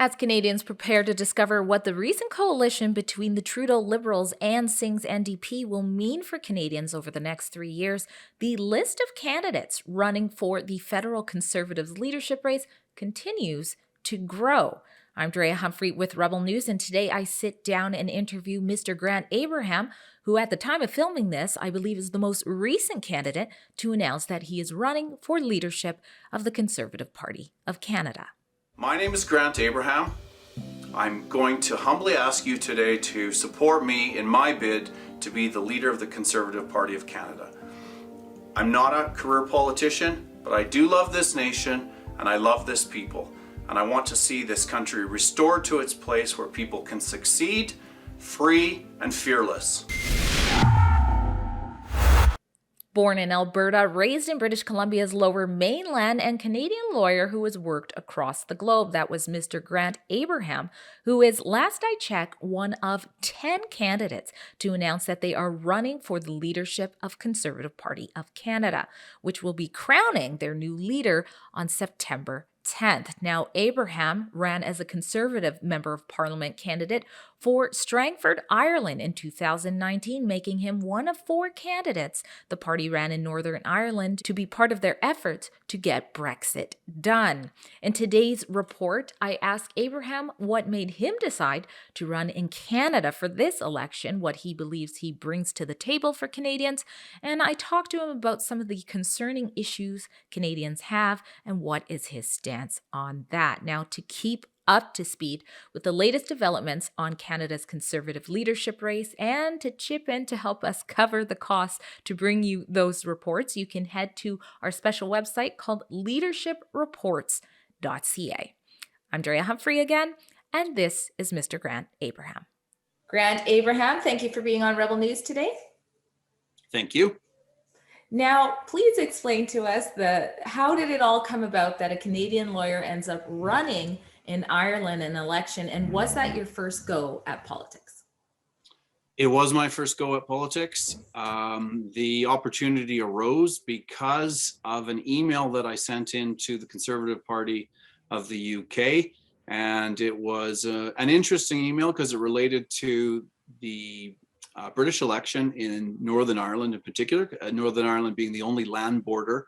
As Canadians prepare to discover what the recent coalition between the Trudeau Liberals and Singh's NDP will mean for Canadians over the next 3 years, the list of candidates running for the federal Conservatives leadership race continues to grow. I'm Drea Humphrey with Rebel News, and today I sit down and interview Mr. Grant Abraham, who at the time of filming this, I believe is the most recent candidate to announce that he is running for leadership of the Conservative Party of Canada. My name is Grant Abraham. I'm going to humbly ask you today to support me in my bid to be the leader of the Conservative Party of Canada. I'm not a career politician, but I do love this nation and I love this people. And I want to see this country restored to its place where people can succeed, free and fearless. Born in Alberta, raised in British Columbia's Lower Mainland, and Canadian lawyer who has worked across the globe. That was Mr. Grant Abraham, who is, last I checked, one of 10 candidates to announce that they are running for the leadership of Conservative Party of Canada, which will be crowning their new leader on September 10th. Now, Abraham ran as a Conservative Member of Parliament candidate for Strangford, Ireland in 2019, making him one of 4 candidates the party ran in Northern Ireland to be part of their efforts to get Brexit done. In today's report, I asked Abraham what made him decide to run in Canada for this election, what he believes he brings to the table for Canadians, and I talked to him about some of the concerning issues Canadians have and what is his stance on that. Now, to keep up to speed with the latest developments on Canada's Conservative leadership race and to chip in to help us cover the costs to bring you those reports, you can head to our special website called leadershipreports.ca. I'm Drea Humphrey again, and this is Mr. Grant Abraham. Grant Abraham, thank you for being on Rebel News today. Thank you. Now, please explain to us how did it all come about that a Canadian lawyer ends up running in Ireland an election, and was that your first go at politics? It was my first go at politics. The opportunity arose because of an email that I sent in to the Conservative Party of the UK, and it was an interesting email because it related to the British election in Northern Ireland in particular, Northern Ireland being the only land border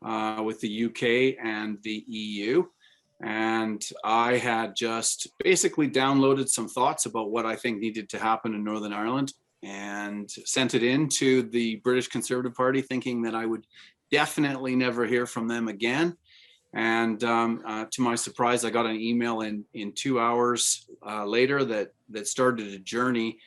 with the UK and the EU. And I had just basically downloaded some thoughts about what I think needed to happen in Northern Ireland and sent it in to the British Conservative Party, thinking that I would definitely never hear from them again. And to my surprise, I got an email in 2 hours later that started a journey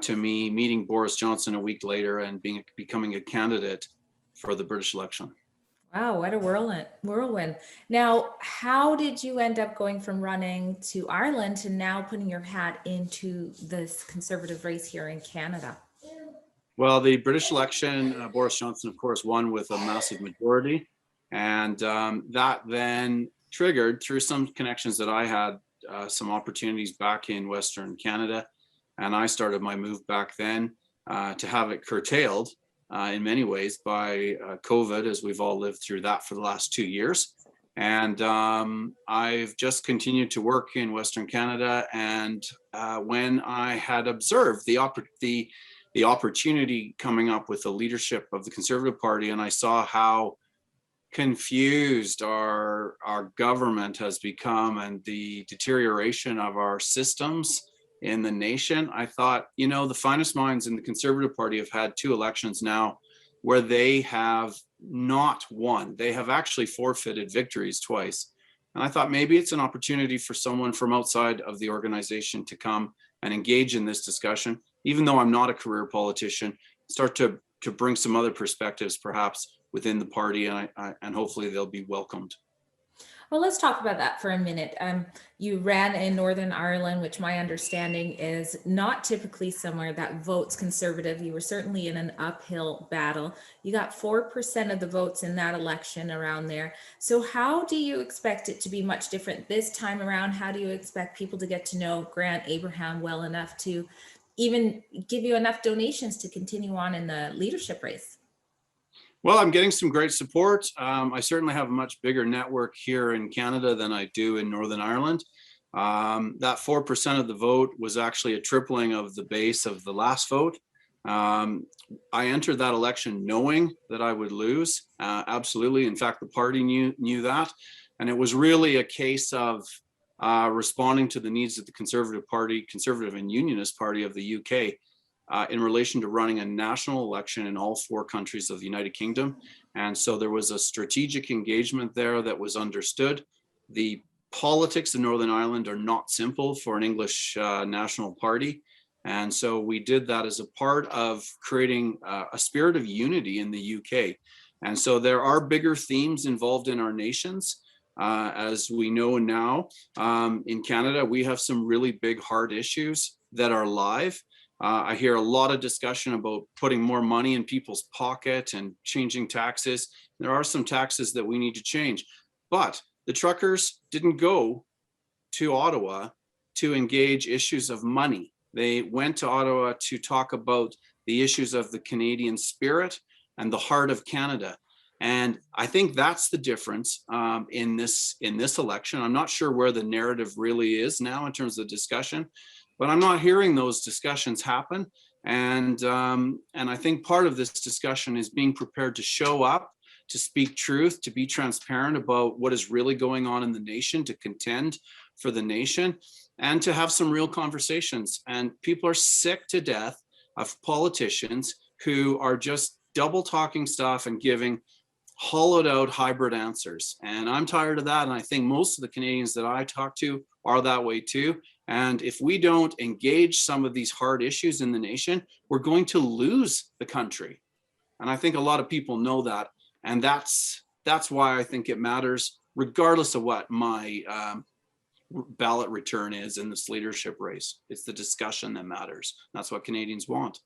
to me meeting Boris Johnson a week later and becoming a candidate for the British election. Wow, what a whirlwind. Now, how did you end up going from running to Ireland to now putting your hat into this Conservative race here in Canada? Well, the British election, Boris Johnson, of course, won with a massive majority. And that then triggered, through some connections that I had, some opportunities back in Western Canada. And I started my move back then to have it curtailed in many ways by COVID, as we've all lived through that for the last 2 years. And I've just continued to work in Western Canada. And when I had observed the opportunity coming up with the leadership of the Conservative Party, and I saw how confused our government has become and the deterioration of our systems in the nation, I thought, the finest minds in the Conservative Party have had 2 elections now where they have not won. They have actually forfeited victories twice. And I thought maybe it's an opportunity for someone from outside of the organization to come and engage in this discussion, even though I'm not a career politician, start to bring some other perspectives perhaps within the party, and hopefully they'll be welcomed. Well, let's talk about that for a minute. You ran in Northern Ireland, which my understanding is not typically somewhere that votes Conservative. You were certainly in an uphill battle. You got 4% of the votes in that election around there. So how do you expect it to be much different this time around? How do you expect people to get to know Grant Abraham well enough to even give you enough donations to continue on in the leadership race? Well, I'm getting some great support. I certainly have a much bigger network here in Canada than I do in Northern Ireland. That 4% of the vote was actually a tripling of the base of the last vote. I entered that election knowing that I would lose, absolutely. In fact, the party knew that. And it was really a case of responding to the needs of the Conservative Party, Conservative and Unionist Party of the UK, in relation to running a national election in all 4 countries of the United Kingdom. And so there was a strategic engagement there that was understood. The politics in Northern Ireland are not simple for an English national party. And so we did that as a part of creating a spirit of unity in the UK. And so there are bigger themes involved in our nations. As we know now, in Canada, we have some really big, hard issues that are live. I hear a lot of discussion about putting more money in people's pocket and changing taxes. There are some taxes that we need to change, but the truckers didn't go to Ottawa to engage issues of money. They went to Ottawa to talk about the issues of the Canadian spirit and the heart of Canada. And I think that's the difference in this election. I'm not sure where the narrative really is now in terms of discussion, but I'm not hearing those discussions happen. And I think part of this discussion is being prepared to show up, to speak truth, to be transparent about what is really going on in the nation, to contend for the nation, and to have some real conversations. And people are sick to death of politicians who are just double talking stuff and giving hollowed out hybrid answers. And I'm tired of that. And I think most of the Canadians that I talk to are that way too. And if we don't engage some of these hard issues in the nation, we're going to lose the country. And I think a lot of people know that. And that's why I think it matters, regardless of what my ballot return is in this leadership race. It's the discussion that matters. That's what Canadians want.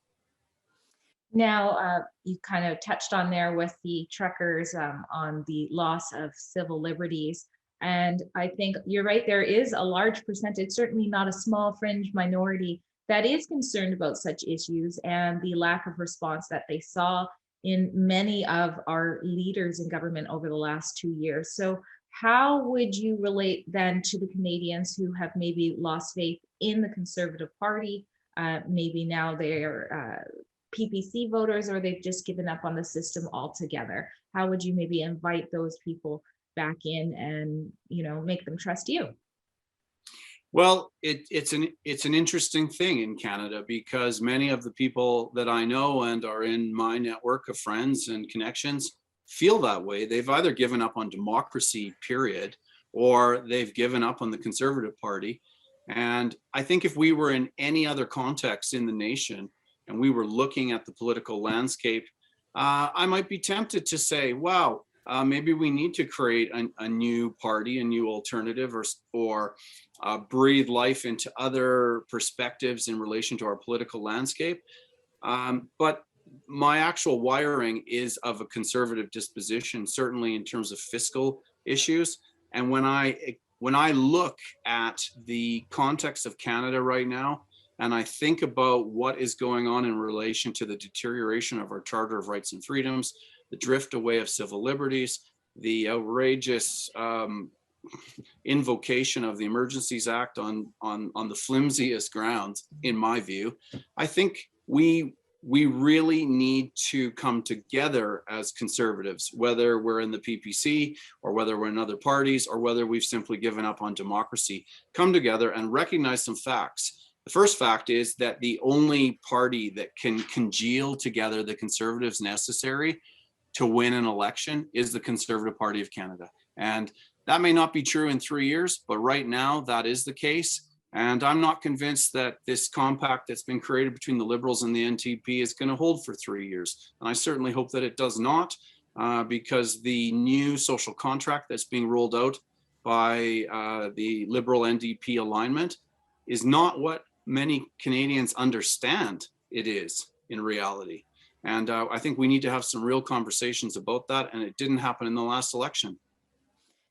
Now, you kind of touched on there with the truckers on the loss of civil liberties. And I think you're right, there is a large percentage, certainly not a small fringe minority, that is concerned about such issues and the lack of response that they saw in many of our leaders in government over the last 2 years. So, how would you relate then to the Canadians who have maybe lost faith in the Conservative Party? Maybe now they're PPC voters, or they've just given up on the system altogether. How would you maybe invite those people back in and make them trust you? Well, it's an interesting thing in Canada, because many of the people that I know and are in my network of friends and connections feel that way. They've either given up on democracy, period, or they've given up on the Conservative Party. And I think if we were in any other context in the nation and we were looking at the political landscape, I might be tempted to say, wow, maybe we need to create a new party, a new alternative, or breathe life into other perspectives in relation to our political landscape. But my actual wiring is of a conservative disposition, certainly in terms of fiscal issues. And when I look at the context of Canada right now, and I think about what is going on in relation to the deterioration of our Charter of Rights and Freedoms, the drift away of civil liberties, the outrageous invocation of the Emergencies Act on the flimsiest grounds, in my view, I think we really need to come together as conservatives, whether we're in the PPC or whether we're in other parties or whether we've simply given up on democracy. Come together and recognize some facts. The first fact is that the only party that can congeal together the conservatives necessary to win an election is the Conservative Party of Canada. And that may not be true in 3 years, but right now that is the case. And I'm not convinced that this compact that's been created between the Liberals and the NTP is going to hold for 3 years. And I certainly hope that it does not, because the new social contract that's being rolled out by the Liberal NDP alignment is not what many Canadians understand it is in reality. And I think we need to have some real conversations about that. And it didn't happen in the last election.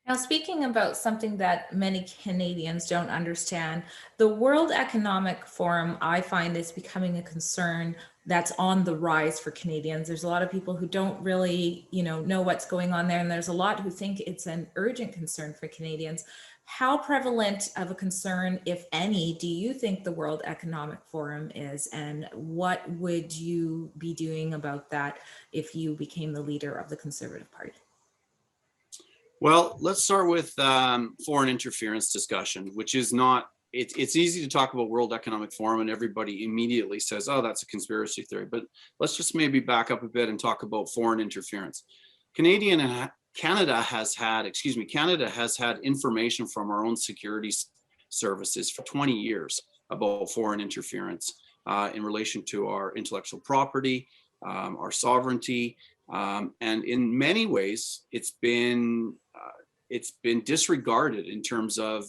Now, speaking about something that many Canadians don't understand, the World Economic Forum, I find, is becoming a concern that's on the rise for Canadians. There's a lot of people who don't really, know what's going on there, and there's a lot who think it's an urgent concern for Canadians. How prevalent of a concern, if any, do you think the World Economic Forum is, and what would you be doing about that if you became the leader of the Conservative Party? Well, let's start with foreign interference discussion, which is not, it's easy to talk about World Economic Forum and everybody immediately says, oh, that's a conspiracy theory. But let's just maybe back up a bit and talk about foreign interference. Canada has had information from our own security services for 20 years about foreign interference in relation to our intellectual property, our sovereignty, and in many ways, it's been disregarded in terms of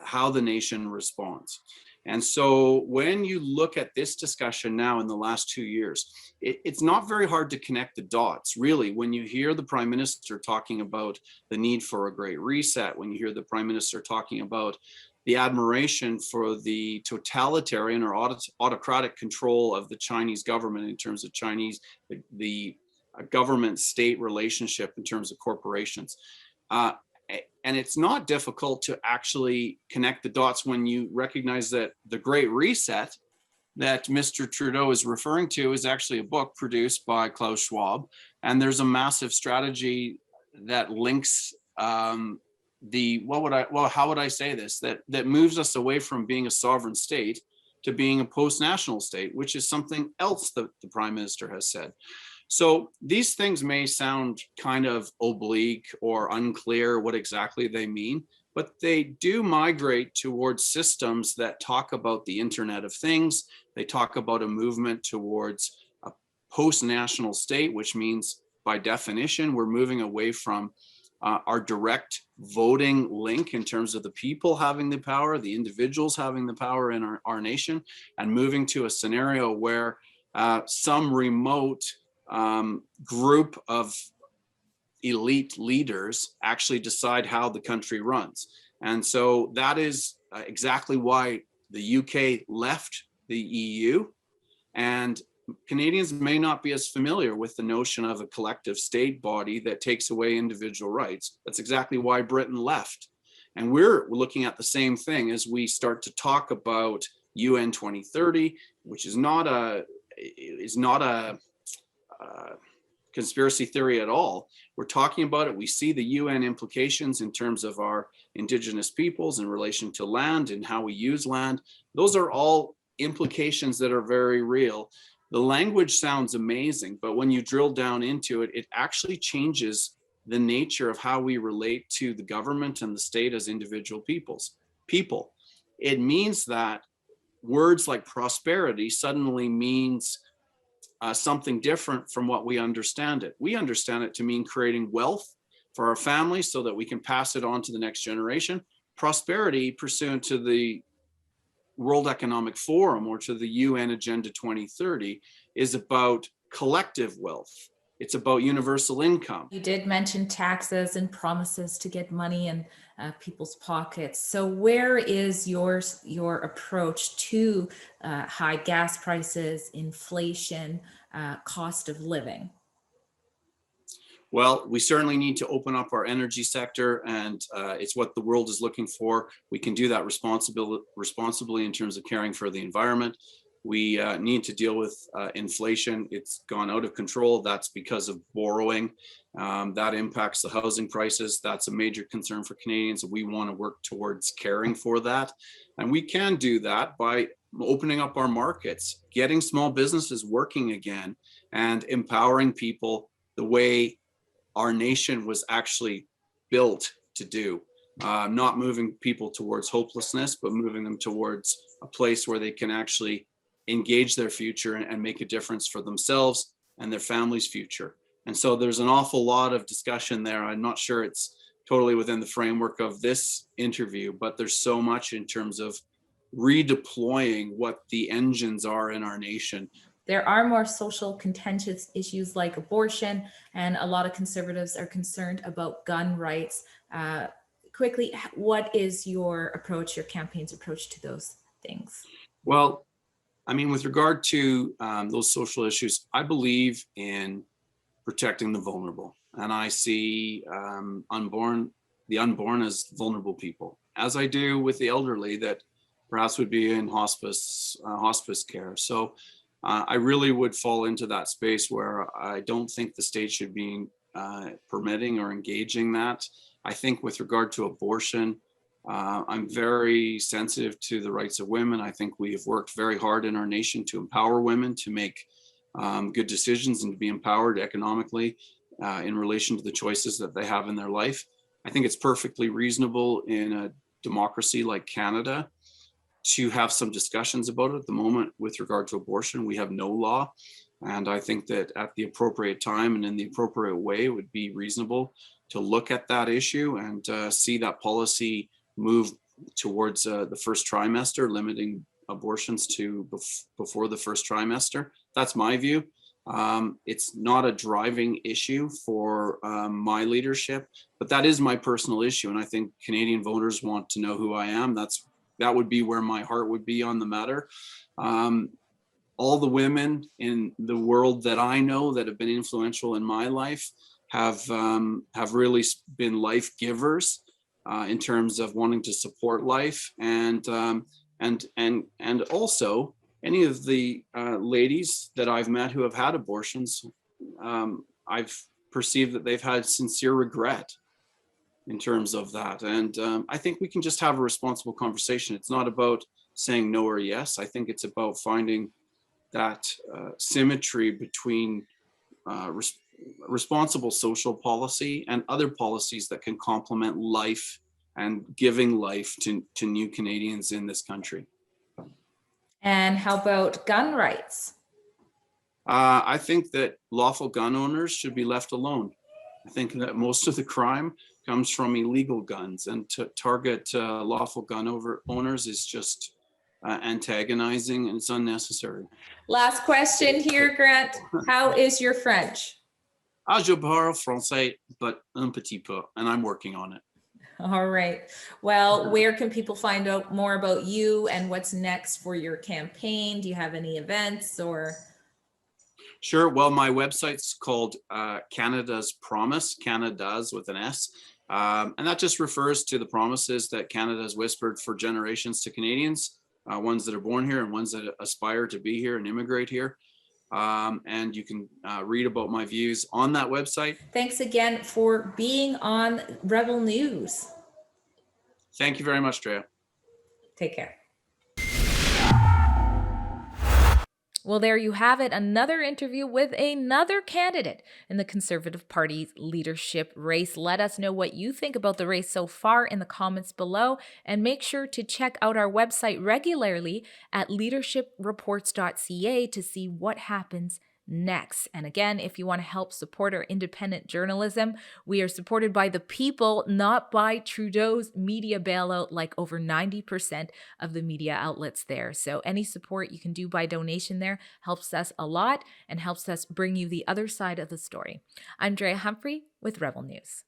how the nation responds. And so when you look at this discussion now in the last 2 years, it's not very hard to connect the dots, really, when you hear the Prime Minister talking about the need for a great reset, when you hear the Prime Minister talking about the admiration for the totalitarian or autocratic control of the Chinese government in terms of the government-state relationship in terms of corporations. And it's not difficult to actually connect the dots when you recognize that the Great Reset that Mr. Trudeau is referring to is actually a book produced by Klaus Schwab. And there's a massive strategy that links how would I say this? That moves us away from being a sovereign state to being a post-national state, which is something else that the Prime Minister has said. So these things may sound kind of oblique or unclear what exactly they mean, but they do migrate towards systems that talk about the Internet of Things. They talk about a movement towards a post-national state, which means by definition, we're moving away from our direct voting link in terms of the people having the power, the individuals having the power in our nation, and moving to a scenario where some remote group of elite leaders actually decide how the country runs. And so that is exactly why the UK left the EU. And Canadians may not be as familiar with the notion of a collective state body that takes away individual rights. That's exactly why Britain left. And we're looking at the same thing as we start to talk about UN 2030, which is not a conspiracy theory at all. We're talking about it. We see the UN implications in terms of our Indigenous peoples in relation to land and how we use land. Those are all implications that are very real. The language sounds amazing, but when you drill down into it, it actually changes the nature of how we relate to the government and the state as individual people. It means that words like prosperity suddenly means something different from what we understand it. We understand it to mean creating wealth for our families so that we can pass it on to the next generation. Prosperity, pursuant to the World Economic Forum or to the UN Agenda 2030, is about collective wealth. It's about universal income. You did mention taxes and promises to get money in people's pockets. So where is your approach to high gas prices, inflation, cost of living? Well, we certainly need to open up our energy sector, and it's what the world is looking for. We can do that responsibly in terms of caring for the environment. We need to deal with inflation. It's gone out of control. That's because of borrowing. That impacts the housing prices. That's a major concern for Canadians. We want to work towards caring for that. And we can do that by opening up our markets, getting small businesses working again, and empowering people the way our nation was actually built to do. Not moving people towards hopelessness, but moving them towards a place where they can actually engage their future and make a difference for themselves and their family's future. And so there's an awful lot of discussion there. I'm not sure it's totally within the framework of this interview, but there's so much in terms of redeploying what the engines are in our nation. There are more social contentious issues like abortion, and a lot of conservatives are concerned about gun rights. Quickly, what is your approach, your campaign's approach to those things? Well, I mean, with regard to those social issues, I believe in protecting the vulnerable. And I see the unborn as vulnerable people. as I do with the elderly that perhaps would be in hospice care. So I really would fall into that space where I don't think the state should be permitting or engaging that. I think with regard to abortion, I'm very sensitive to the rights of women. I think we have worked very hard in our nation to empower women to make good decisions and to be empowered economically in relation to the choices that they have in their life. I think it's perfectly reasonable in a democracy like Canada to have some discussions about it. At the moment, with regard to abortion, we have no law. And I think that at the appropriate time and in the appropriate way, it would be reasonable to look at that issue and see that policy move towards the first trimester, limiting abortions to before the first trimester. That's my view. It's not a driving issue for my leadership, but that is my personal issue. And I think Canadian voters want to know who I am. That would be where my heart would be on the matter. All the women in the world that I know that have been influential in my life have really been life givers in terms of wanting to support life, and also any of the ladies that I've met who have had abortions, I've perceived that they've had sincere regret in terms of that. And I think we can just have a responsible conversation. It's not about saying no or yes. I think it's about finding that symmetry between responsible social policy and other policies that can complement life and giving life to new Canadians in this country. And how about gun rights? I think that lawful gun owners should be left alone. I think that most of the crime comes from illegal guns, and to target lawful gun owners is just antagonizing, and it's unnecessary. Last question here, Grant. How is your French? Je parle français, but un petit peu, and I'm working on it. All right. Well, where can people find out more about you and what's next for your campaign? Do you have any events or? Sure. Well, my website's called Canada's Promise, Canada's with an S. And that just refers to the promises that Canada has whispered for generations to Canadians, ones that are born here and ones that aspire to be here and immigrate here. And you can read about my views on that website. Thanks again for being on Rebel News. Thank you very much, Drea. Take care. Well, there you have it. Another interview with another candidate in the Conservative Party's leadership race. Let us know what you think about the race so far in the comments below, and make sure to check out our website regularly at leadershipreports.ca to see what happens next. And again, if you want to help support our independent journalism, we are supported by the people, not by Trudeau's media bailout, like over 90% of the media outlets there. So any support you can do by donation there helps us a lot and helps us bring you the other side of the story. I'm Drea Humphrey with Rebel News.